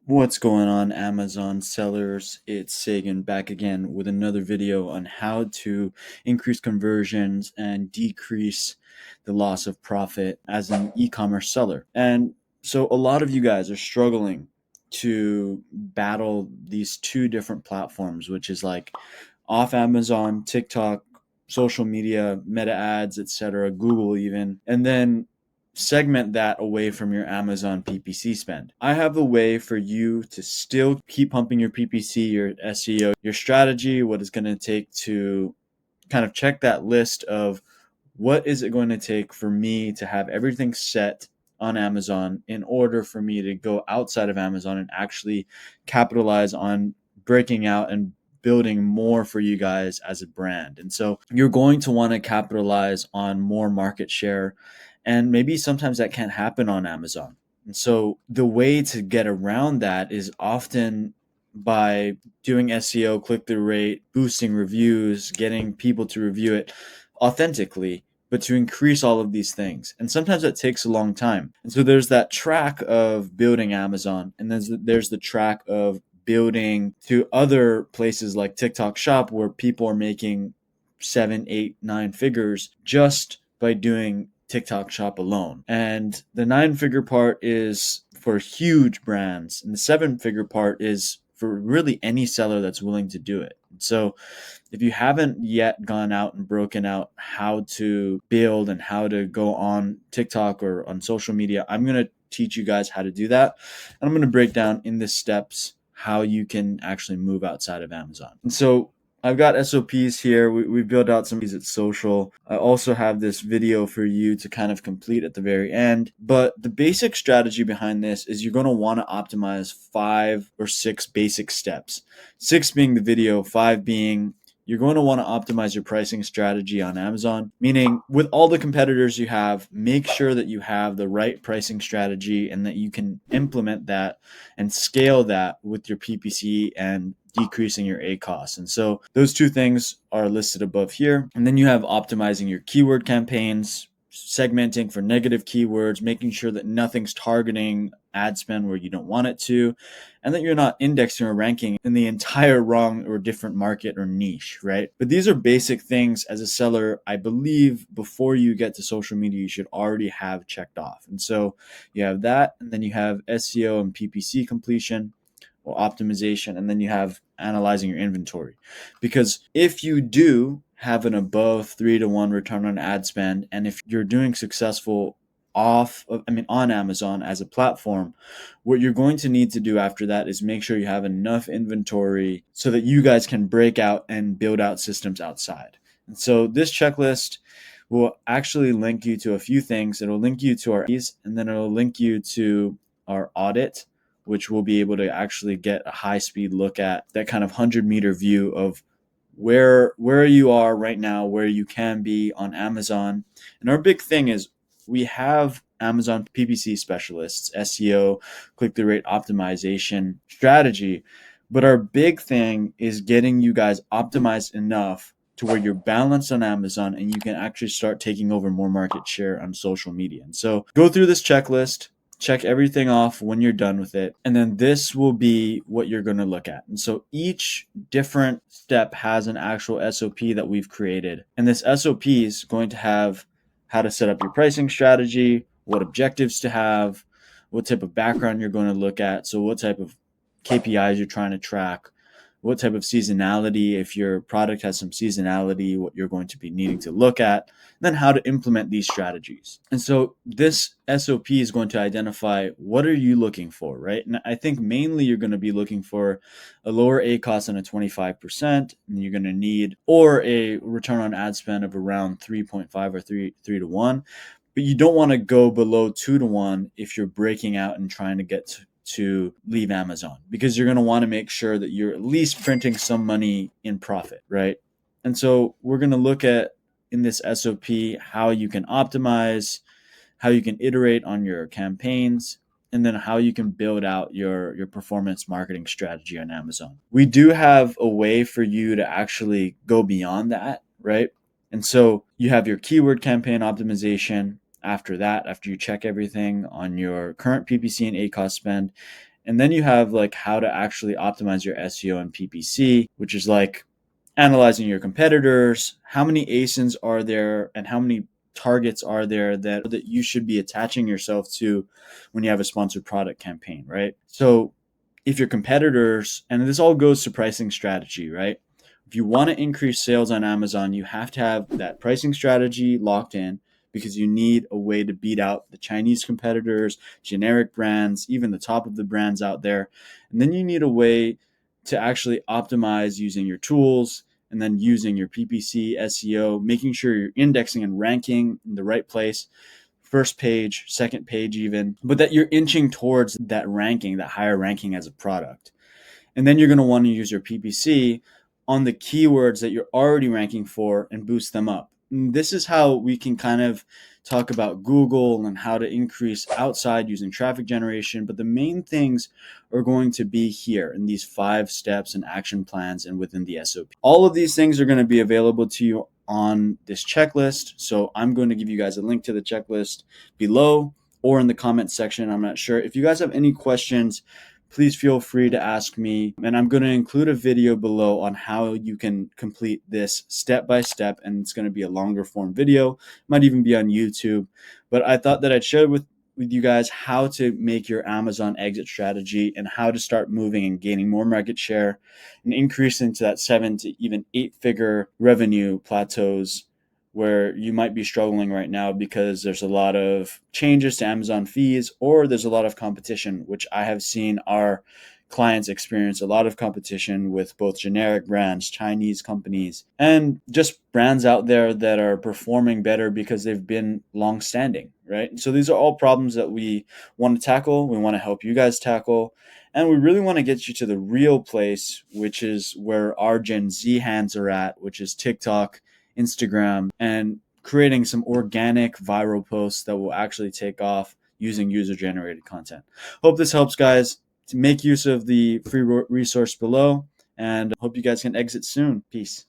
What's going on, Amazon sellers? It's Sagan back again with another video on how to increase conversions and decrease the loss of profit as an e-commerce seller. And so a lot of you guys are struggling to battle these two different platforms, which is like off Amazon, TikTok, social media, meta ads, etc., Google even, and then segment that away from your Amazon PPC spend. I have a way for you to still keep pumping your PPC, your SEO, your strategy, what it's going to take to kind of check that list of what is it going to take for me to have everything set on Amazon in order for me to go outside of Amazon and actually capitalize on breaking out and building more for you guys as a brand. And so you're going to want to capitalize on more market share, and maybe sometimes that can't happen on Amazon. And so the way to get around that is often by doing SEO, click through rate, boosting reviews, getting people to review it authentically, but to increase all of these things. And sometimes that takes a long time. And so there's that track of building Amazon, and then there's the track of building to other places like TikTok Shop, where people are making 7, 8, 9 figures just by doing TikTok Shop alone. And the 9-figure part is for huge brands, and the 7-figure part is for really any seller that's willing to do it. So if you haven't yet gone out and broken out how to build and how to go on TikTok or on social media, I'm going to teach you guys how to do that. And I'm going to break down in the steps how you can actually move outside of Amazon. And so I've got SOPs here. We built out some of these at social. I also have this video for you to kind of complete at the very end. But the basic strategy behind this is you're going to want to optimize 5 or 6 basic steps. 6 being the video, 5 being you're going to want to optimize your pricing strategy on Amazon, meaning with all the competitors you have, make sure that you have the right pricing strategy and that you can implement that and scale that with your PPC and decreasing your A costs. And so those two things are listed above here. And then you have optimizing your keyword campaigns, segmenting for negative keywords, making sure that nothing's targeting ad spend where you don't want it to, and that you're not indexing or ranking in the entire wrong or different market or niche, right? But these are basic things as a seller, I believe, before you get to social media, you should already have checked off. And so you have that, and then you have SEO and PPC completion or optimization, and then you have analyzing your inventory. Because if you do have an above 3-to-1 return on ad spend, and if you're doing successful on Amazon as a platform, what you're going to need to do after that is make sure you have enough inventory so that you guys can break out and build out systems outside. And so this checklist will actually link you to a few things. It'll link you to our fees, and then it'll link you to our audit, which will be able to actually get a high-speed look at that kind of 100-meter view of where you are right now, where you can be on Amazon. And our big thing is we have Amazon PPC specialists, SEO, click-through rate optimization strategy. But our big thing is getting you guys optimized enough to where you're balanced on Amazon and you can actually start taking over more market share on social media. And so go through this checklist, check everything off when you're done with it, and then this will be what you're going to look at. And so each different step has an actual SOP that we've created, and this SOP is going to have how to set up your pricing strategy, what objectives to have, what type of background you're going to look at, so what type of KPIs you're trying to track, what type of seasonality, if your product has some seasonality, what you're going to be needing to look at, and then how to implement these strategies. And so this SOP is going to identify what are you looking for, right? And I think mainly you're going to be looking for a lower A cost than a 25%, and you're going to need, or a return on ad spend of around 3.5 or 3-to-1. But you don't want to go below 2-to-1 if you're breaking out and trying to get to leave Amazon, because you're going to want to make sure that you're at least printing some money in profit, right? And so we're going to look at in this SOP how you can optimize, how you can iterate on your campaigns, and then how you can build out your performance marketing strategy on Amazon. We do have a way for you to actually go beyond that, right? And so you have your keyword campaign optimization. After that, after you check everything on your current PPC and ACOS spend, And then you have like how to actually optimize your SEO and PPC, which is like analyzing your competitors, how many ASINs are there, and how many targets are there that you should be attaching yourself to when you have a sponsored product campaign, right? So if your competitors, and this all goes to pricing strategy, right? If you want to increase sales on Amazon, you have to have that pricing strategy locked in because you need a way to beat out the Chinese competitors, generic brands, even the top of the brands out there. And then you need a way to actually optimize using your tools and then using your PPC, SEO, making sure you're indexing and ranking in the right place, first page, second page even, but that you're inching towards that ranking, that higher ranking as a product. And then you're going to want to use your PPC on the keywords that you're already ranking for and boost them up. And this is how we can kind of talk about Google and how to increase outside using traffic generation. But the main things are going to be here in these 5 steps and action plans and within the SOP. All of these things are going to be available to you on this checklist. So I'm going to give you guys a link to the checklist below or in the comment section. I'm not sure. If you guys have any questions, please feel free to ask me. And I'm going to include a video below on how you can complete this step by step. And it's going to be a longer form video, might even be on YouTube. But I thought that I'd share with you guys how to make your Amazon exit strategy and how to start moving and gaining more market share and increasing to that 7 to even 8-figure revenue plateaus where you might be struggling right now because there's a lot of changes to Amazon fees or there's a lot of competition, which I have seen our clients experience a lot of competition with both generic brands, Chinese companies, and just brands out there that are performing better because they've been long-standing, right? So these are all problems that we want to tackle. We want to help you guys tackle. And we really want to get you to the real place, which is where our Gen Z hands are at, which is TikTok, Instagram, and creating some organic viral posts that will actually take off using user-generated content. Hope this helps, guys. To make use of the free resource below, and hope you guys can exit soon. Peace.